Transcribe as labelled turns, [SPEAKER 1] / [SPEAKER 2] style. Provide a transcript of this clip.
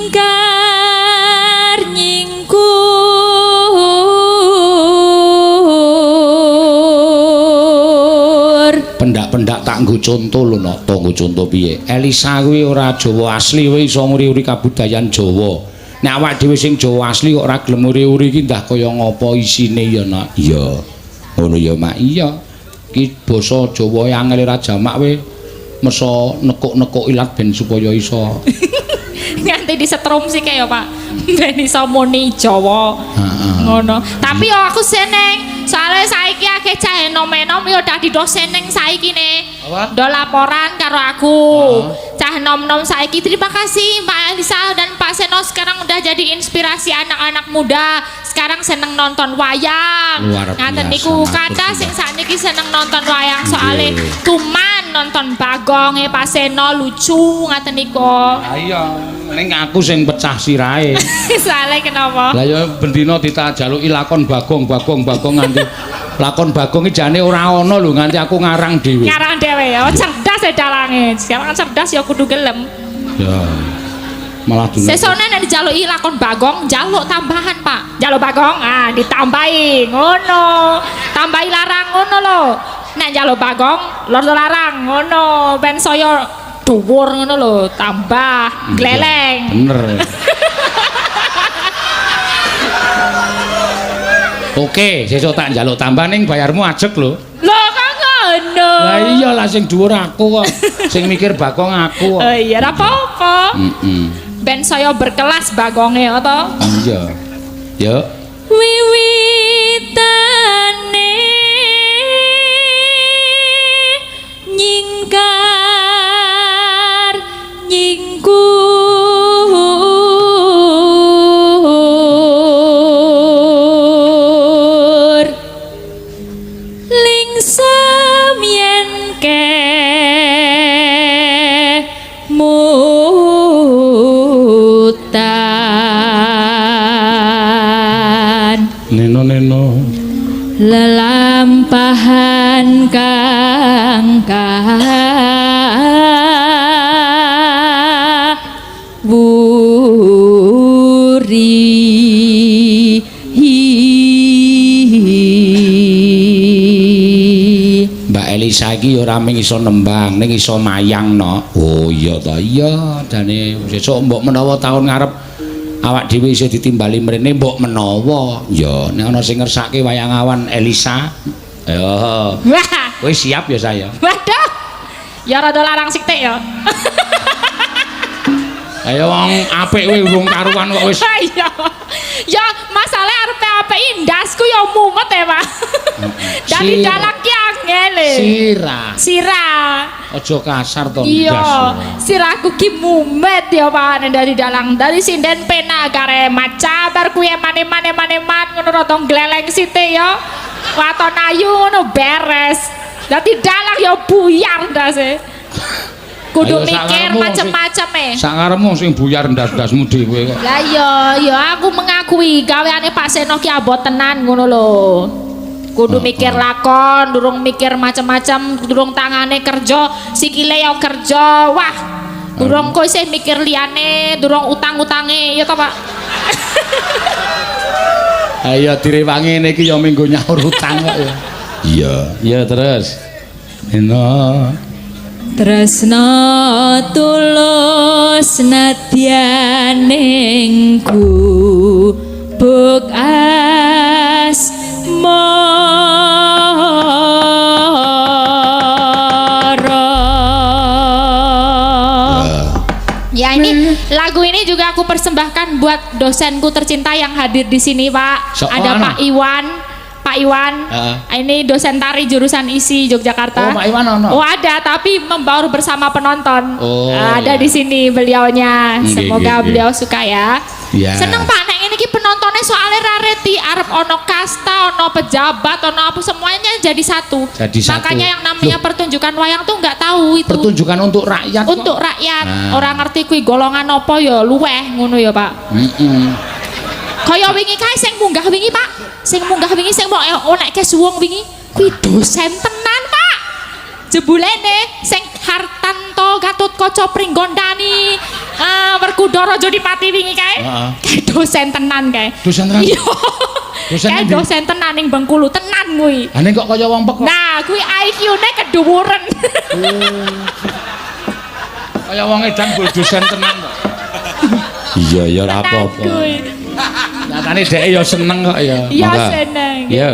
[SPEAKER 1] nyingkar nyingkur
[SPEAKER 2] pendak-pendak tak nggo conto lho nok to nggo conto piye Elisa kuwi ora Jawa asli kuwi iso nguri-uri kabudayan Jawa nek awak dhewe sing Jawa asli kok ora gelem uri-uri iki ndah kaya ngapa isine ya nak iya ngono ya mak iya iki basa Jawa e angel ra jamak we meso nekuk-nekuk ilat ben supaya iso
[SPEAKER 1] nganti disetrum sih kayak Pak ben iso muni Jawa ngono tapi yo aku seneng soalnya saiki akeh cah enom-enom yo dadi dosen ning saiki ne do laporan karo aku cah nom-nom saiki terima kasih Mbak Elisa dan Pak Seno sekarang udah jadi inspirasi anak-anak muda sekarang seneng nonton wayang ngaten niku kata sing sakniki seneng nonton wayang soalnya cuman nonton Bagong Pak Seno lucu ngaten niku
[SPEAKER 2] iya ning aku sing pecah sirahe
[SPEAKER 1] soalnya kenapa
[SPEAKER 2] lah ya bendina ditajaluki lakon Bagong nganti lakon Bagong iki jane ora ana lho nganti aku ngarang dhewe
[SPEAKER 1] ya cerdas ya dalange sekarang cerdas ya kudu gelem
[SPEAKER 2] ya malah dunia
[SPEAKER 1] sesone nek dijaluki lakon Bagong jaluk tambahan Pak jaluk Bagong ditambahi ngono tambahi larang ngono lho nek jaluk Bagong lor larang ngono ben saya dhuwur ngono lho tambah gleleng
[SPEAKER 2] bener oke sesuk tak njaluk tambah ning bayarmu ajeg lho
[SPEAKER 1] lho kok ngono
[SPEAKER 2] lah iya lah sing dhuwur aku kok sing mikir Bagong aku kok
[SPEAKER 1] oh iya ora apa-apa ben saya berkelas Bagonge to
[SPEAKER 2] iya yuk
[SPEAKER 1] wiwitane nyingkar nyingkur lingsem yen mutan
[SPEAKER 2] neno
[SPEAKER 1] lelampahan kang wuri
[SPEAKER 2] Mbak Elisa iki ora mung iso nembang ning iso mayang no oh iya ta iya jane sesuk mbok menawa tahun ngarep awak dhewe isih ditimbali mrene mbok menawa ya nek ana sing ngersake wayang awan Elisa yo wis siap ya saya
[SPEAKER 1] waduh ya rada larang sithik ya
[SPEAKER 2] ayo wong apik kowe urung karuan kok wis
[SPEAKER 1] iya ya masalah arepe apik indasku ya mumet ya Pak dari dalam ki angele sirah
[SPEAKER 2] aja kasar to
[SPEAKER 1] iya sirahku ki mumet ya Pak dari dalang dari sinden pena kare maca bar kuwi mane-mane ngono rada gleleng sithik ya waton ayu ngono beres dadi dalang ya buyar ndase kudu mikir macem-macem
[SPEAKER 2] sakaremu sing buyar ndas-ndasmu dhewe kok
[SPEAKER 1] lah ya aku mengakui gaweane Pak Seno ki abot tenan ngono lho kudu mikir lakon durung mikir macem-macem durung tangane kerja sikile ya kerja wah durung kok isih mikir liyane durung utang-utange ya to Pak
[SPEAKER 2] ayo direwangi niki ya minggu nyaur utang kok ya iya terus enak
[SPEAKER 1] tresna tulus nadyan ning gubuk asmara. Ya ini lagu ini juga aku persembahkan buat dosenku tercinta yang hadir di sini Pak. Ada Pak Iwan. Ini dosen tari jurusan ISI Yogyakarta.
[SPEAKER 2] Oh, Pak Iwan ono.
[SPEAKER 1] Oh, ada tapi membaur bersama penonton. Oh, ada di sini beliaunya. Semoga beliau suka ya. Seneng Pak nek ini penontonnya soalnya rareti arep ono kasta, ono pejabat, ono apa semuanya jadi satu. Makanya yang namanya pertunjukan wayang tuh nggak tahu itu.
[SPEAKER 2] Pertunjukan untuk rakyat.
[SPEAKER 1] Untuk rakyat. Orang ngerti kui golongan apa ya luweh ngono ya Pak. Kaya wingi kae sing munggah wingi Pak. Sing munggah wingi sing mau onekke suwung wingi kuwi dosen tenan Pak. Jebulene sing Hartanto Gatotkaca Pringgondani mergo Kudara Jodipati wingi kae.
[SPEAKER 2] Heeh.
[SPEAKER 1] Kae dosen tenan kae.
[SPEAKER 2] Dosen tenan?
[SPEAKER 1] Iya.
[SPEAKER 2] Dosen
[SPEAKER 1] Kae
[SPEAKER 2] endi?
[SPEAKER 1] dosen tenan ning Bengkulu tenan kuwi.
[SPEAKER 2] Ane kok kaya wong pekok.
[SPEAKER 1] Nah, kuwi IQ-ne keduwuren.
[SPEAKER 2] Kaya wong edan bol dosen tenan kok. Iya ya ora apa-apa.
[SPEAKER 1] Kuwi.
[SPEAKER 2] Nyatane dhek ya seneng kok ya.
[SPEAKER 1] Iya
[SPEAKER 2] Monggo.
[SPEAKER 1] seneng.
[SPEAKER 2] Iya.